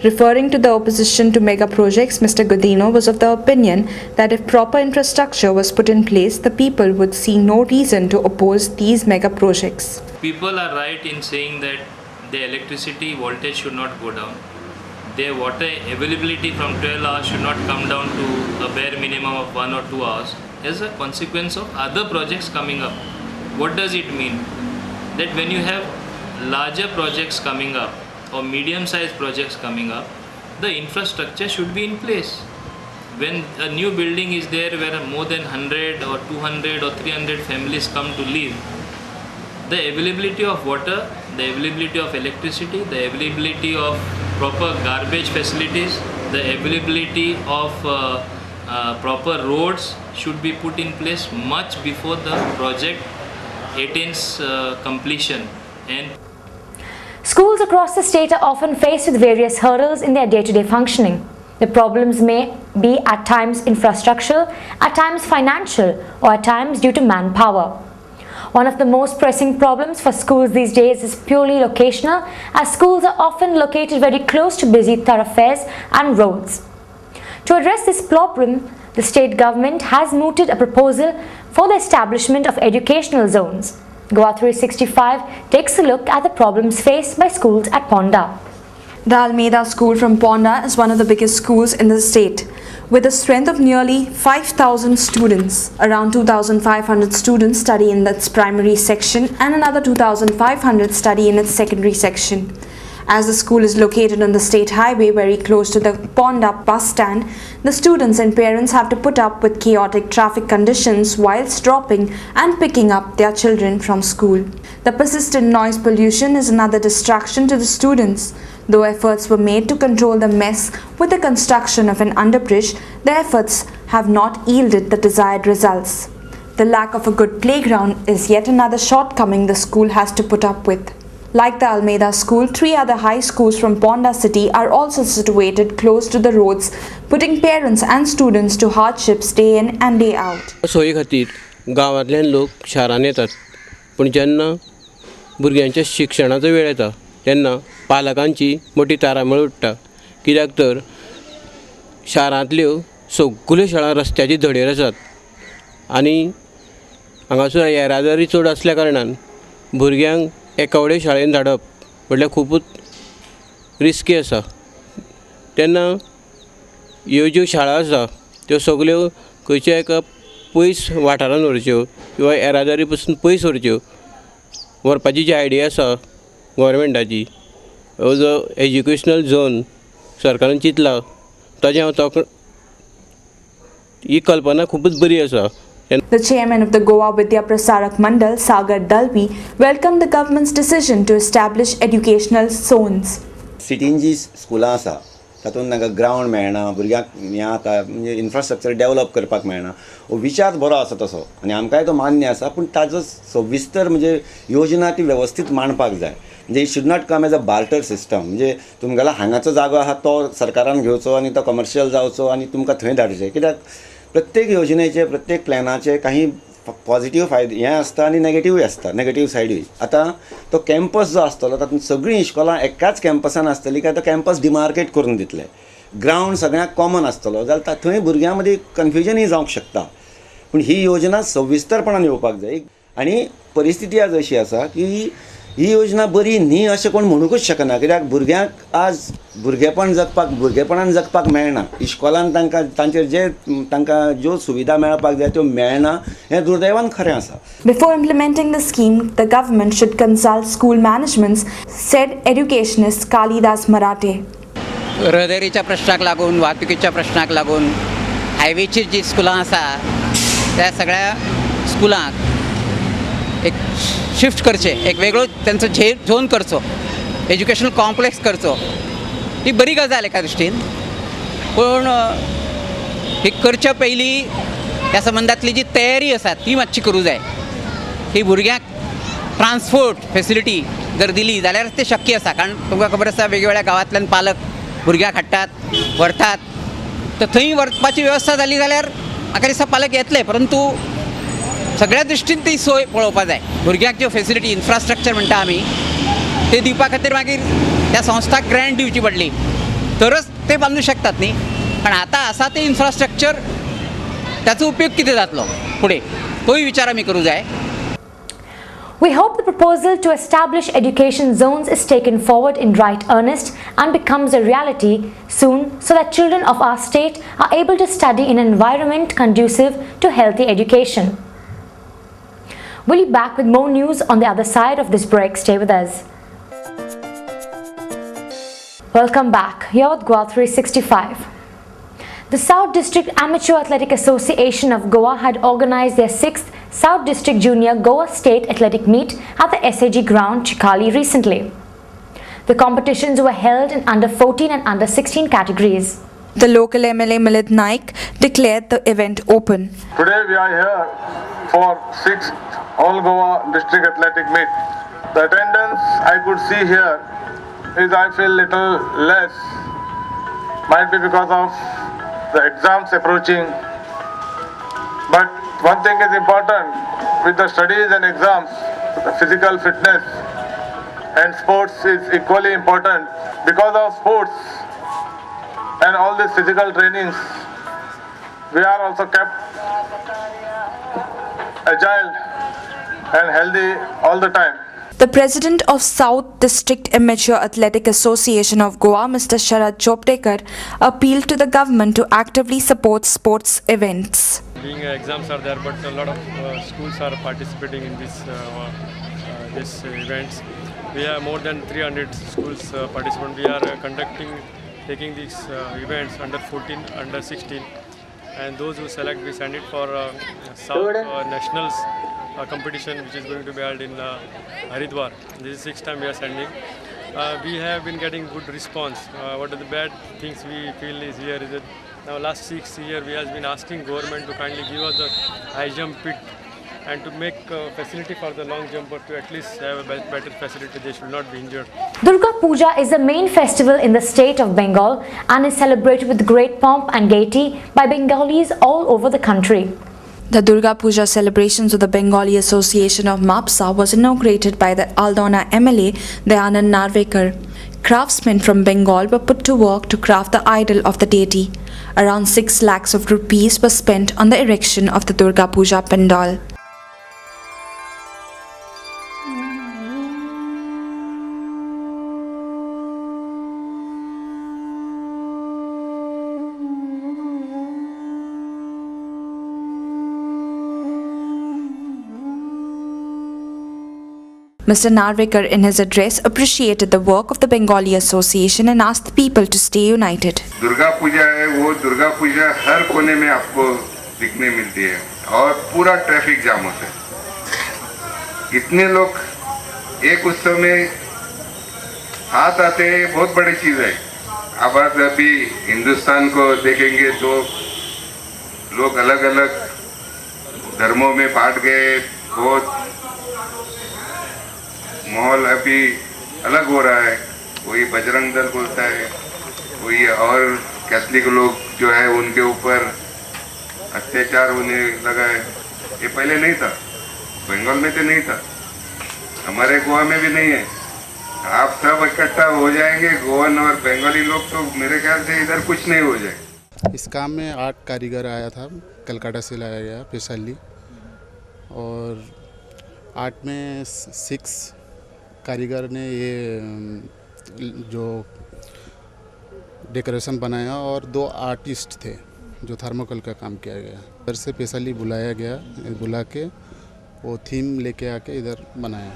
Referring to the opposition to mega projects, Mr. Godino was of the opinion that if proper infrastructure was put in place, the people would see no reason to oppose these mega projects. People are right in saying that the electricity voltage should not go down. Their water availability from 12 hours should not come down to a bare minimum of 1 or 2 hours as a consequence of other projects coming up. What does it mean? That when you have larger projects coming up or medium-sized projects coming up, the infrastructure should be in place. When a new building is there where more than 100 or 200 or 300 families come to live, the availability of water, the availability of electricity, the availability of proper garbage facilities, the availability of proper roads should be put in place much before the project attains completion. And schools across the state are often faced with various hurdles in their day-to-day functioning. The problems may be at times infrastructural, at times financial, or at times due to manpower. One of the most pressing problems for schools these days is purely locational, as schools are often located very close to busy thoroughfares and roads. To address this problem, the state government has mooted a proposal for the establishment of educational zones. Goa 365 takes a look at the problems faced by schools at Ponda. The Almeida School from Ponda is one of the biggest schools in the state. With a strength of nearly 5,000 students, around 2,500 students study in its primary section and another 2,500 study in its secondary section. As the school is located on the state highway very close to the Ponda bus stand, the students and parents have to put up with chaotic traffic conditions whilst dropping and picking up their children from school. The persistent noise pollution is another distraction to the students. Though efforts were made to control the mess with the construction of an underbridge, the efforts have not yielded the desired results. The lack of a good playground is yet another shortcoming the school has to put up with. Like the Almeida School, 3 other high schools from Ponda city are also situated close to the roads, putting parents and students to hardships day in and day out. सोयी खातीर गांवांतल्यान लोक शारांत येतात, पूण जेन्ना भुरग्यांच्या शिक्षणाचो वेळ येता तेन्ना पालकांची मोठी तारांबळ उठटा, कित्याक तर शारांतल्यो सगळ्यो शाळा रस्त्याची धडेर आसात आनी हांगासर येरादारी चड आसल्या कारणान भुरग्यांक एका वडे शाळेन धाडप म्हटल्यार खूबच रिस्की आसा. तेन्ना ह्यो ज्यो शाळा आसा त्यो सगल्यो खंयच्या एका पयस वाठारांत व्हरच्यो किंवा येरादारी पासून पयस व्हरच्यो व्हरपाची जी आयडिया आसा गव्हर्मेंटाची, हो जो एज्युकेशनल झोन सरकारान चिंतला ताजें हांव ही कल्पना खूबच बरी आसा. The chairman of the Goa Vidya Prasarak Mandal, Sagar Dalvi, welcomed the government's decision to establish educational zones. सिटीन जी स्कुलां आसा तातूंत तांकां ग्रावंड मेळना, भुरग्यांक हें आतां म्हणजे इन्फ्रास्ट्रक्चर डेवलप करपाक मेळना. हो विचार बरो आसा तसो आनी आमकांय तो मान्य आसा, पूण ताजो सविस्तर म्हणजे योजना ती वेवस्थीत मांडपाक जाय. म्हणजे it should not come as a barter system, म्हणजे तुमगेलो हांगाचो जागो आसा तो सरकारान घेवचो आनी तो कमर्शियल जावचो आनी तुमकां थंय धाडचें. कित्याक प्रत्येक योजनेचे प्रत्येक प्लॅनाचे काही पॉझिटिव्ह फायदे हें आसता आनी नेगेटिव्हूय आसता, नेगेटिव्ह सायडूय. आतां तो कॅम्पस जो आसतलो तातूंत सगळीं इश्कोलां एकाच कॅम्पसान आसतली काय तो कॅम्पस डिमार्केट करून दितले. ग्रावंड सगळ्यांक कॉमन आसतलो जाल्यार थंय भुरग्यां मदीं कन्फ्युजनूय जावंक शकता. पूण ही योजना सविस्तरपणान येवपाक जाय. आनी परिस्थिती आज अशी आसा की ही योजना बरी न्ही अशें कोण म्हणूंकूच शकना, कित्याक भुरग्यांक आज भुरगेपणान जगपाक मेळना. इश्कोलान तांचेर जे तांकां ज्यो सुविधा मेळपाक जाय त्यो मेळना, हें दुर्दैवान खरें आसा. Before implementing the scheme, the government should consult school managements, said educationist Kalidas Marathe. रहदारीच्या प्रश्नाक लागून, वाहतुकीच्या प्रश्नाक लागून हायवेची जी स्कुलां आसा त्या सगळ्या स्कुलांक एक शिफ्ट करचे, एक वेगळो त्यांचो झोन करचो, एज्युकेशनल कॉम्प्लेक्स करचो, ही बरी गजाल एका दृश्टीन. पूण ही करच्या पयलीं ह्या संबंधातली जी तयारी आसा ती मातशी करूं जाय. ही भुरग्यांक ट्रान्सपोर्ट फेसिलिटी जर दिली जाल्यार ते शक्य आसा. कारण तुमकां खबर आसा वेगवेगळ्या गांवांतल्यान पालक भुरग्यांक हाडटात, व्हरतात, तर थंय व्हरपाची वेवस्था जाली जाल्यार म्हाका दिसता पालक येतले. परंतु सगळ्या दृश्टीन ती सोय पळोवपा जाय. भुरग्यांक ज्यो फेसिलिटी इन्फ्रास्ट्रक्चर म्हणटा आमी ते दिवपा खातीर मागीर त्या संस्थाक ग्रँट दिवची पडली. तरच ते बांधू शकतात न्ही. पण आता असा ते इन्फ्रास्ट्रक्चर त्याचा उपयोग किती जातलो पुढे तोही विचार आम्ही करू जाय. We hope the proposal to establish education zones is taken forward in right earnest and becomes a reality soon so that children of our state are able to study in an environment conducive to healthy education. We'll be back with more news on the other side of this break. Stay with us. Welcome back. You're with Goa 365. The South District Amateur Athletic Association of Goa had organized their 6th South District Junior Goa State Athletic Meet at the SAG ground Chikali recently. The competitions were held in under 14 and under 16 categories. The local MLA Milad Naik declared the event open. Today we are here for 6th All Goa District Athletic Meet. The attendance I could see here is I feel little less. Might be because of the exams approaching. But one thing is important with the studies and exams, the physical fitness and sports is equally important. Because of sports and all these physical trainings, we are also kept agile and healthy all the time. The president of South District Amateur Athletic Association of Goa, Mr. Sharad Choptekar, appealed to the government to actively support sports events. Being exams are there, but a lot of schools are participating in this events. We have more than 300 schools participant. We are taking these events under 14, under 16, and those who select, we send it for South Nationals competition, which is going to be held in Haridwar. This is 6th time we are sending. We have been getting good response. What are the bad things we feel is here is that now last 6 years we have been asking government to kindly give us the high jump pit and to make facility for the long jumper to at least have a better facility. They should not be injured. Durga Puja is the main festival in the state of Bengal and is celebrated with great pomp and gaiety by Bengalis all over the country. The Durga Puja celebrations of the Bengali Association of MAPSA was inaugurated by the Aldona MLA Dayanand Narvekar. Craftsmen from Bengal were put to work to craft the idol of the deity. Around 6 lakhs of rupees were spent on the erection of the Durga Puja pandal. Mr. Narvekar in his address appreciated the work of the Bengali Association and asked the people to stay united. Durga Puja है वो दुर्गा पूजा हर कोने में आपको दिखने मिलती है और पूरा ट्रैफिक जाम होता है. इतने लोग एक उत्सव में साथ आते हैं, बहुत बड़ी चीज़ है. अब आप अभी हिंदुस्तान को देखेंगे तो लोग अलग अलग धर्मों में बांट गए. बहुत माहौल अभी अलग हो रहा है. कोई बजरंग दल बोलता है, कोई और कैथलिक लोग जो है उनके ऊपर अत्याचार होने लगा है. ये पहले नहीं था, बंगाल में तो नहीं था, हमारे गोवा में भी नहीं है. आप सब इकट्ठा हो जाएंगे गोवन और बंगाली लोग तो मेरे ख्याल से इधर कुछ नहीं हो जाए. इस काम में 8 कारीगर आया था, कलकत्ता से लाया गया स्पेशली, और 8 में 6 कारीगर ने ये जो डेकोरेशन बनाया और 2 आर्टिस्ट थे जो थर्मोकोल का काम किया गया. इधर से स्पेशली बुलाया गया, बुला के वो थीम लेके आके इधर बनाया.